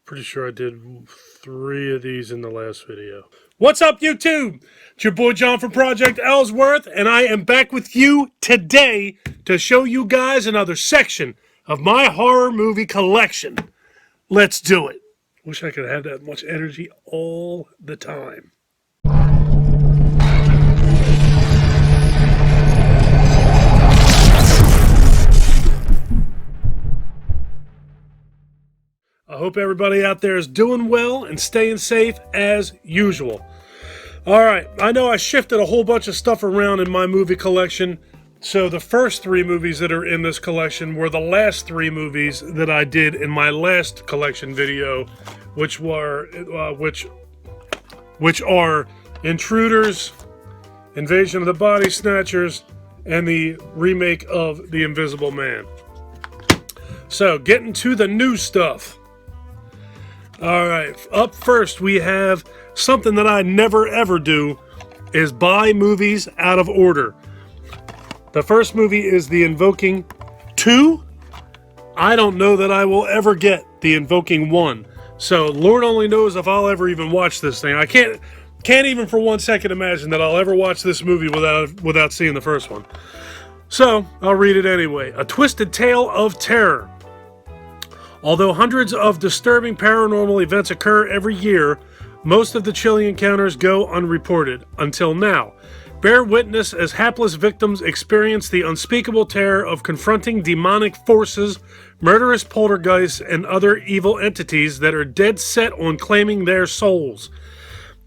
Pretty sure I did 3 of these in the last video. What's up, YouTube? It's your boy John from Project Ellsworth, and I am back with you today to show you guys another section of my horror movie collection. Let's do it. Wish I could have that much energy all the time. I hope everybody out there is doing well and staying safe as usual. Alright, I know I shifted a whole bunch of stuff around in my movie collection. So the first 3 movies that are in this collection were the last 3 movies that I did in my last collection video, which are Intruders, Invasion of the Body Snatchers, and the remake of The Invisible Man. So, getting to the new stuff. Alright, up first we have something that I never ever do, is buy movies out of order. The first movie is The Invoking 2. I don't know that I will ever get The Invoking 1. So, Lord only knows if I'll ever even watch this thing. I can't even for 1 second imagine that I'll ever watch this movie without seeing the first one. So, I'll read it anyway. A Twisted Tale of Terror. Although hundreds of disturbing paranormal events occur every year, most of the chilling encounters go unreported, until now. Bear witness as hapless victims experience the unspeakable terror of confronting demonic forces, murderous poltergeists, and other evil entities that are dead set on claiming their souls.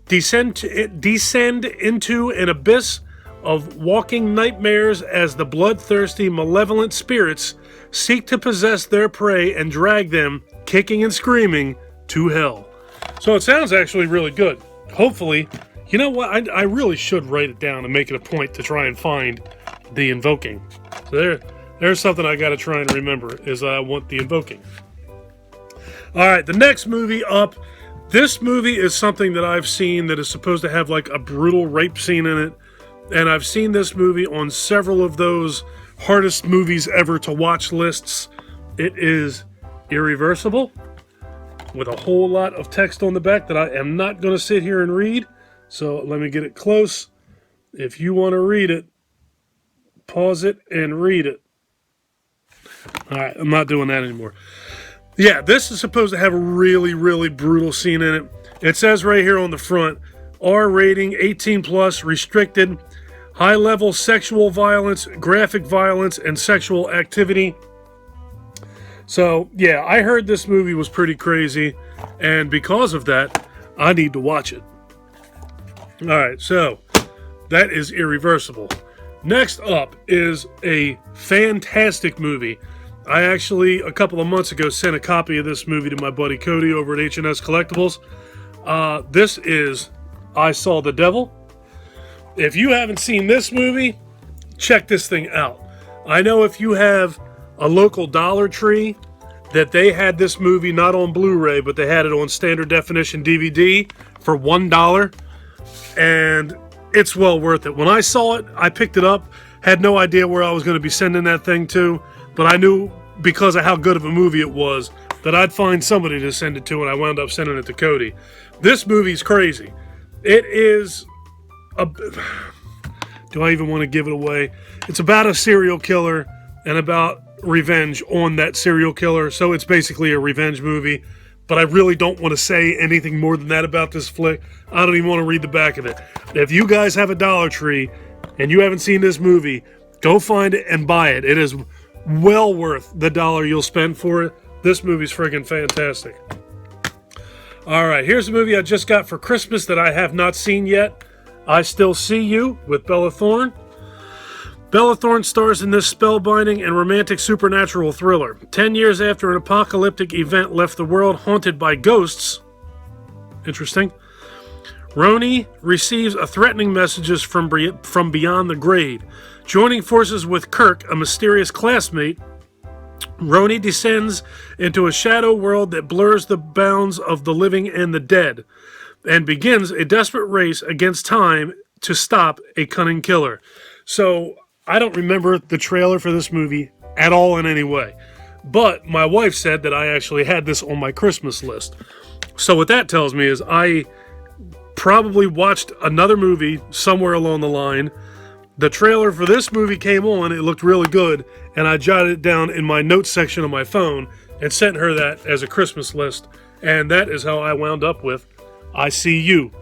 Descend into an abyss of walking nightmares as the bloodthirsty, malevolent spirits seek to possess their prey and drag them, kicking and screaming, to hell. So it sounds actually really good. Hopefully, you know what? I really should write it down and make it a point to try and find The Invoking. So there's something I got to try and remember, is I want The Invoking. Alright, the next movie up. This movie is something that I've seen that is supposed to have like a brutal rape scene in it. And I've seen this movie on several of those hardest movies ever to watch lists. It is Irreversible, with a whole lot of text on the back that I am not going to sit here and read. So let me get it close. If you want to read it, pause it and read it. Alright, I'm not doing that anymore. Yeah, this is supposed to have a really, really brutal scene in it. It says right here on the front, R rating, 18 plus, restricted, high-level sexual violence, graphic violence, and sexual activity. So, yeah, I heard this movie was pretty crazy, and because of that, I need to watch it. Alright, so, that is Irreversible. Next up is a fantastic movie. I actually, a couple of months ago, sent a copy of this movie to my buddy Cody over at H&S Collectibles. This is I Saw the Devil. If you haven't seen this movie, check this thing out. I know if you have a local Dollar Tree, that they had this movie not on Blu-ray, but they had it on standard definition DVD for $1, and it's well worth it. When I saw it, I picked it up, had no idea where I was going to be sending that thing to, but I knew because of how good of a movie it was that I'd find somebody to send it to, and I wound up sending it to Cody. This movie's crazy. It is do I even want to give it away? It's about a serial killer and about revenge on that serial killer, so it's basically a revenge movie, but I really don't want to say anything more than that about this flick. I don't even want to read the back of it. If you guys have a Dollar Tree and you haven't seen this movie, go find it and buy it. It is well worth the $1 you'll spend for it. This movie's friggin' fantastic. Alright, here's a movie I just got for Christmas that I have not seen yet. I Still See You with Bella Thorne. Bella Thorne stars in this spellbinding and romantic supernatural thriller. 10 years after an apocalyptic event left the world haunted by ghosts, interesting, Roni receives a threatening messages from beyond the grave. Joining forces with Kirk, a mysterious classmate, Roni descends into a shadow world that blurs the bounds of the living and the dead, and begins a desperate race against time to stop a cunning killer. So, I don't remember the trailer for this movie at all in any way. But my wife said that I actually had this on my Christmas list. So what that tells me is I probably watched another movie somewhere along the line. The trailer for this movie came on, it looked really good, and I jotted it down in my notes section of my phone and sent her that as a Christmas list, and that is how I wound up with I See You.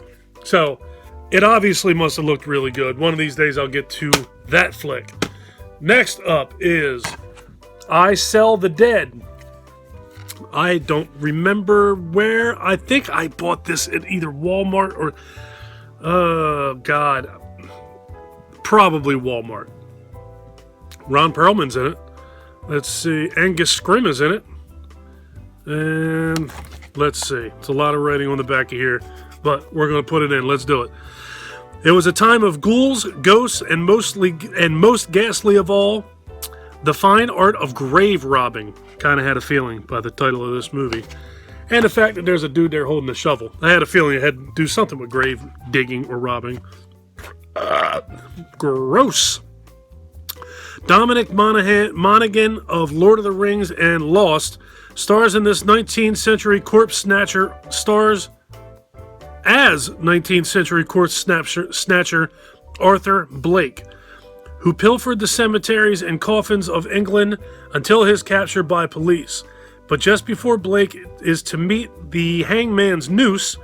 So, it obviously must have looked really good. One of these days I'll get to that flick. Next up is I Sell the Dead. I don't remember where. I think I bought this at either Walmart or... probably Walmart. Ron Perlman's in it. Let's see. Angus Scrimm is in it. And let's see. It's a lot of writing on the back of here, but we're going to put it in. Let's do it. It was a time of ghouls, ghosts, and most ghastly of all, the fine art of grave robbing. Kind of had a feeling by the title of this movie. And the fact that there's a dude there holding a shovel. I had a feeling it had to do something with grave digging or robbing. Gross. Dominic Monaghan of Lord of the Rings and Lost stars in this 19th century corpse snatcher, stars as 19th century corpse snatcher Arthur Blake, who pilfered the cemeteries and coffins of England until his capture by police. But just before Blake is to meet the hangman's noose,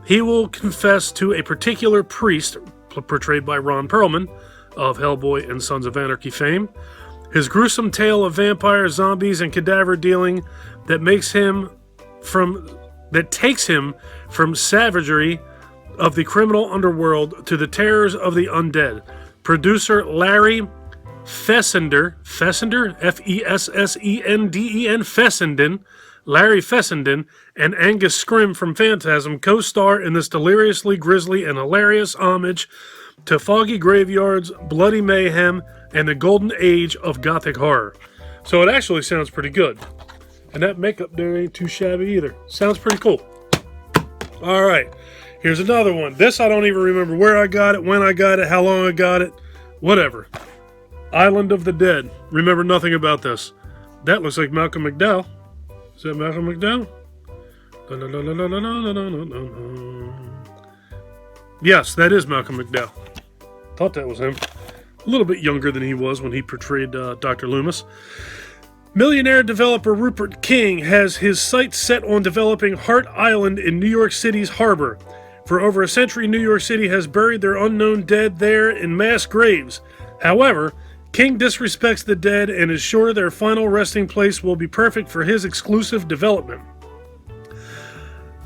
he will confess to a particular priest, portrayed by Ron Perlman of Hellboy and Sons of Anarchy fame, his gruesome tale of vampires, zombies, and cadaver dealing that takes him from savagery of the criminal underworld to the terrors of the undead. Producer Larry Fessenden, F-E-S-S-E-N-D-E-N, Fessenden, Larry Fessenden, and Angus Scrimm from Phantasm co-star in this deliriously grisly and hilarious homage to foggy graveyards, bloody mayhem, and the golden age of gothic horror. So it actually sounds pretty good. And that makeup there ain't too shabby either. Sounds pretty cool. Alright, here's another one. This I don't even remember where I got it, when I got it, how long I got it, whatever. Island of the Dead. Remember nothing about this. That looks like Malcolm McDowell. Is that Malcolm McDowell? Yes, that is Malcolm McDowell. Thought that was him. A little bit younger than he was when he portrayed Dr. Loomis. Millionaire developer Rupert King has his sights set on developing Hart Island in New York City's harbor. For over a century, New York City has buried their unknown dead there in mass graves. However, King disrespects the dead and is sure their final resting place will be perfect for his exclusive development.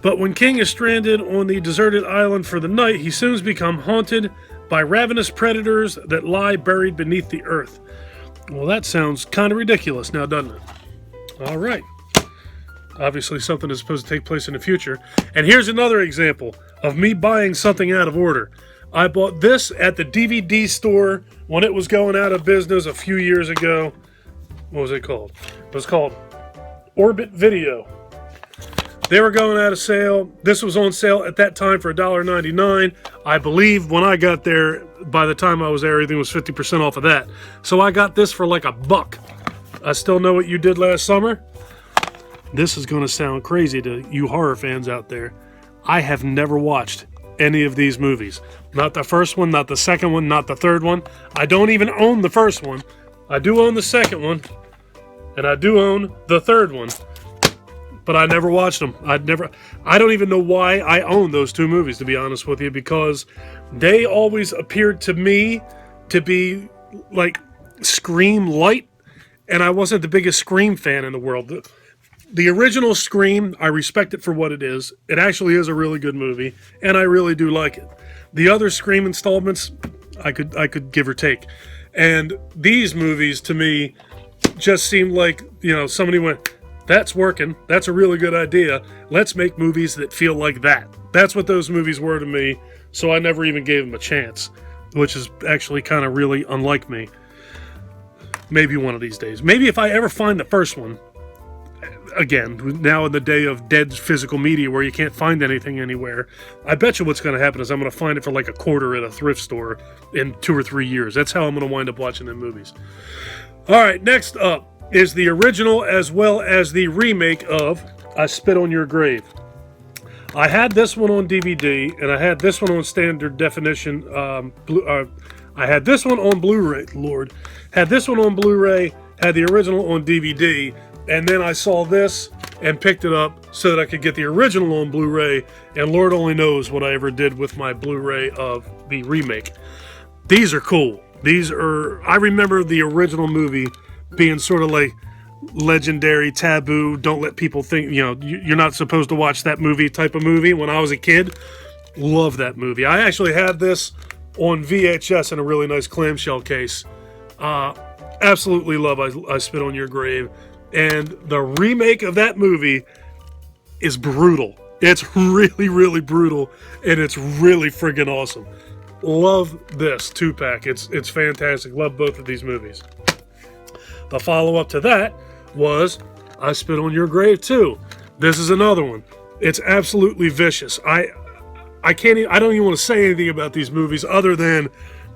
But when King is stranded on the deserted island for the night, he soon becomes haunted by ravenous predators that lie buried beneath the earth. Well, that sounds kind of ridiculous now, doesn't it? All right. Obviously, something is supposed to take place in the future. And here's another example of me buying something out of order. I bought this at the DVD store when it was going out of business a few years ago. What was it called? It was called Orbit Video. They were going out of sale. This was on sale at that time for $1.99. I believe when I got there, by the time I was there, everything was 50% off of that. So I got this for like $1. I still know what you did last summer. This is going to sound crazy to you horror fans out there. I have never watched any of these movies. Not the first one, not the second one, not the third one. I don't even own the first one. I do own the second one. And I do own the third one. But I never watched them. I don't even know why I own those two movies, to be honest with you, because they always appeared to me to be like Scream light, and I wasn't the biggest Scream fan in the world. The original Scream, I respect it for what it is. It actually is a really good movie, and I really do like it. The other Scream installments, I could give or take. And these movies, to me, just seemed like, somebody went, that's working. That's a really good idea. Let's make movies that feel like that. That's what those movies were to me, so I never even gave them a chance, which is actually kind of really unlike me. Maybe one of these days. Maybe if I ever find the first one, again, now in the day of dead physical media where you can't find anything anywhere, I bet you what's going to happen is I'm going to find it for like $0.25 at a thrift store in 2 or 3 years. That's how I'm going to wind up watching them movies. All right, next up. is the original as well as the remake of I Spit on Your Grave. I had this one on DVD, and I had this one on standard definition. I had this one on Blu-ray. Lord, had this one on Blu-ray. Had the original on DVD, and then I saw this and picked it up so that I could get the original on Blu-ray. And Lord only knows what I ever did with my Blu-ray of the remake. These are cool. I remember the original movie being sort of like legendary, taboo, don't let people think, you're not supposed to watch that movie type of movie. When I was a kid, love that movie. I actually had this on VHS in a really nice clamshell case. Absolutely love I Spit on Your Grave. And the remake of that movie is brutal. It's really, really brutal, and it's really friggin' awesome. Love this 2-pack. It's fantastic. Love both of these movies. The follow-up to that was I Spit on Your Grave 2. This is another one. It's absolutely vicious. I don't even want to say anything about these movies other than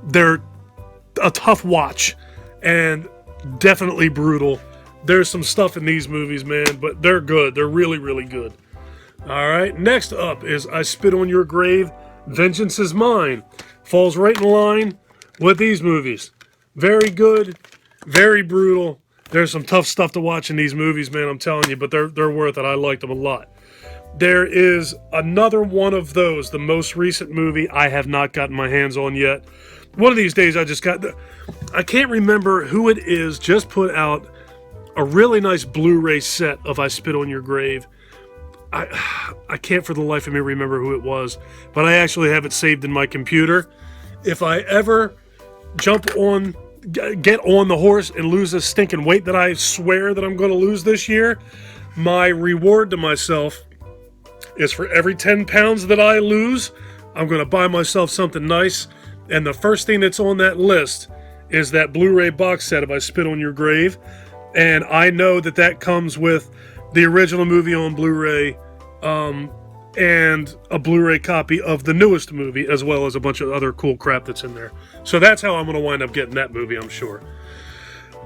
they're a tough watch and definitely brutal. There's some stuff in these movies, man, but they're good. They're really, really good. All right, next up is I Spit on Your Grave, Vengeance is Mine. Falls right in line with these movies. Very good, very brutal. There's some tough stuff to watch in these movies, man, I'm telling you, but they're worth it. I liked them a lot. There is another one of those, the most recent movie I have not gotten my hands on yet. One of these days I can't remember who it is, just put out a really nice Blu-ray set of I Spit on Your Grave. I can't for the life of me remember who it was, but I actually have it saved in my computer. If I ever get on the horse and lose this stinking weight that I swear that I'm going to lose this year, my reward to myself is for every 10 pounds that I lose, I'm going to buy myself something nice. And the first thing that's on that list is that Blu-ray box set of I Spit on Your Grave. And I know that comes with the original movie on Blu-ray and a Blu-ray copy of the newest movie, as well as a bunch of other cool crap that's in there. So that's how I'm going to wind up getting that movie, I'm sure.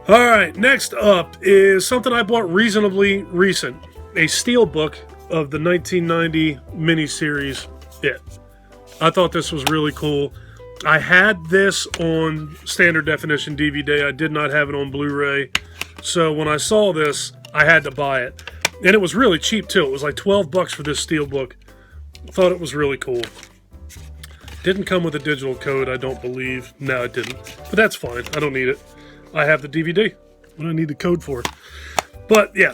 All right, next up is something I bought reasonably recent. A steelbook of the 1990 miniseries, It. I thought this was really cool. I had this on standard definition DVD. I did not have it on Blu-ray. So when I saw this, I had to buy it. And it was really cheap, too. It was like $12 for this steelbook. Thought it was really cool. Didn't come with a digital code, I don't believe. No, it didn't. But that's fine. I don't need it. I have the DVD. What do I need the code for? But, yeah.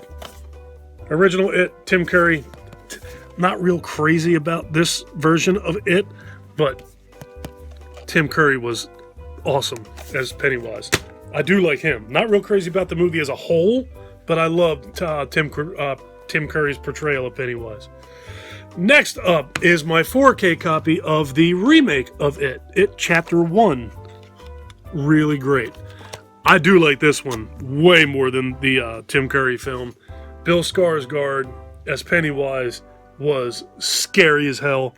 Original It, Tim Curry. Not real crazy about this version of It, but Tim Curry was awesome as Pennywise. I do like him. Not real crazy about the movie as a whole, but I loved Tim Curry's portrayal of Pennywise. Next up is my 4K copy of the remake of It, It Chapter 1. Really great. I do like this one way more than the Tim Curry film. Bill Skarsgård as Pennywise was scary as hell.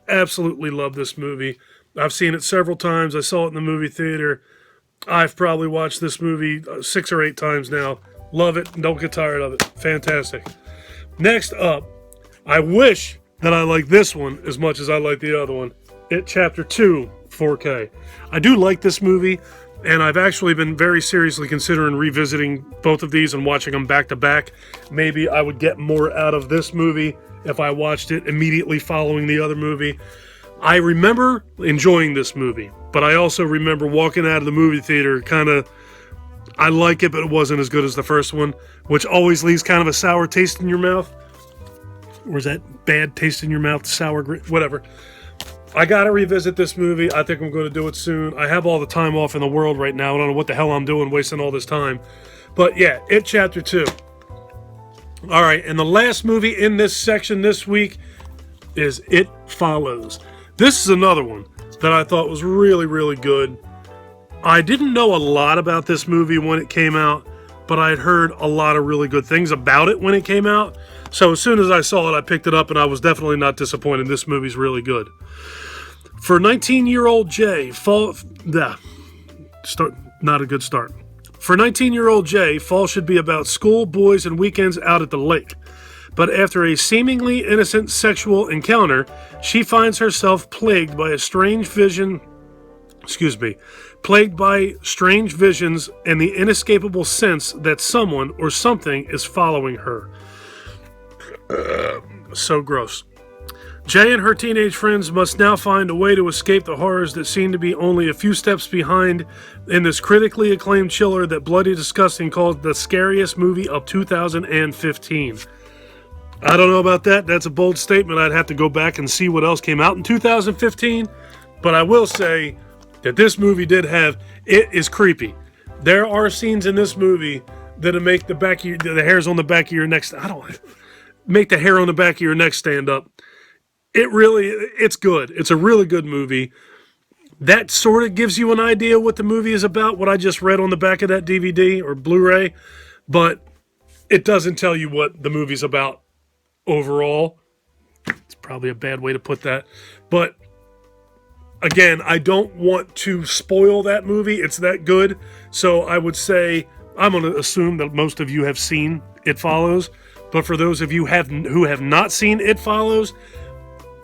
Absolutely love this movie. I've seen it several times. I saw it in the movie theater. I've probably watched this movie 6 or 8 times now. Love it. Don't get tired of it. Fantastic. Next up, I wish that I like this one as much as I like the other one. It Chapter 2, 4K. I do like this movie, and I've actually been very seriously considering revisiting both of these and watching them back to back. Maybe I would get more out of this movie if I watched it immediately following the other movie. I remember enjoying this movie, but I also remember walking out of the movie theater I like it, but it wasn't as good as the first one, which always leaves kind of a sour taste in your mouth. Or is that bad taste in your mouth, sour, whatever. I gotta revisit this movie. I think I'm going to do it soon. I have all the time off in the world right now. I don't know what the hell I'm doing wasting all this time. But yeah, It Chapter 2. All right, and the last movie in this section this week is It Follows. This is another one that I thought was really, really good. I didn't know a lot about this movie when it came out, but I had heard a lot of really good things about it when it came out. So as soon as I saw it, I picked it up, and I was definitely not disappointed. This movie's really good. For 19-year-old Jay, not a good start. For 19-year-old Jay, fall should be about school, boys, and weekends out at the lake. But after a seemingly innocent sexual encounter, she finds herself plagued by strange visions and the inescapable sense that someone or something is following her. So gross. Jay and her teenage friends must now find a way to escape the horrors that seem to be only a few steps behind in this critically acclaimed chiller that Bloody Disgusting called the scariest movie of 2015. I don't know about that. That's a bold statement. I'd have to go back and see what else came out in 2015. But I will say that this movie it is creepy. There are scenes in this movie that'll make the hairs on the back of your neck, make the hair on the back of your neck stand up. It's good. It's a really good movie. That sort of gives you an idea what the movie is about, what I just read on the back of that DVD or Blu-ray, but it doesn't tell you what the movie's about overall. It's probably a bad way to put that. But again, I don't want to spoil that movie. It's that good. So I would say, I'm going to assume that most of you have seen It Follows. But for those of you who have not seen It Follows,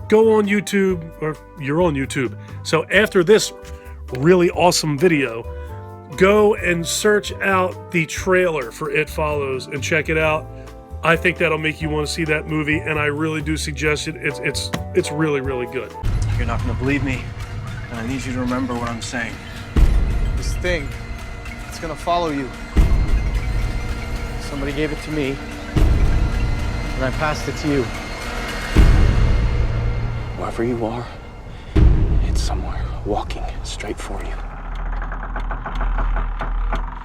go on YouTube, or you're on YouTube. So after this really awesome video, go and search out the trailer for It Follows and check it out. I think that'll make you want to see that movie, and I really do suggest it. It's really, really good. You're not going to believe me, and I need you to remember what I'm saying. This thing, it's going to follow you. Somebody gave it to me, and I passed it to you. Wherever you are, it's somewhere walking straight for you.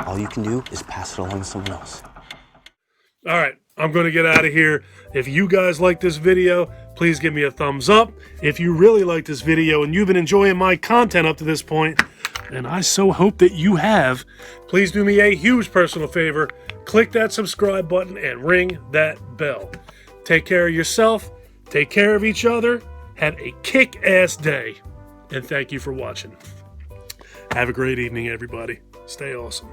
All you can do is pass it along to someone else. All right, I'm going to get out of here. If you guys like this video, please give me a thumbs up. If you really like this video and you've been enjoying my content up to this point, and I so hope that you have, please do me a huge personal favor. Click that subscribe button and ring that bell. Take care of yourself. Take care of each other. Have a kick-ass day. And thank you for watching. Have a great evening, everybody. Stay awesome.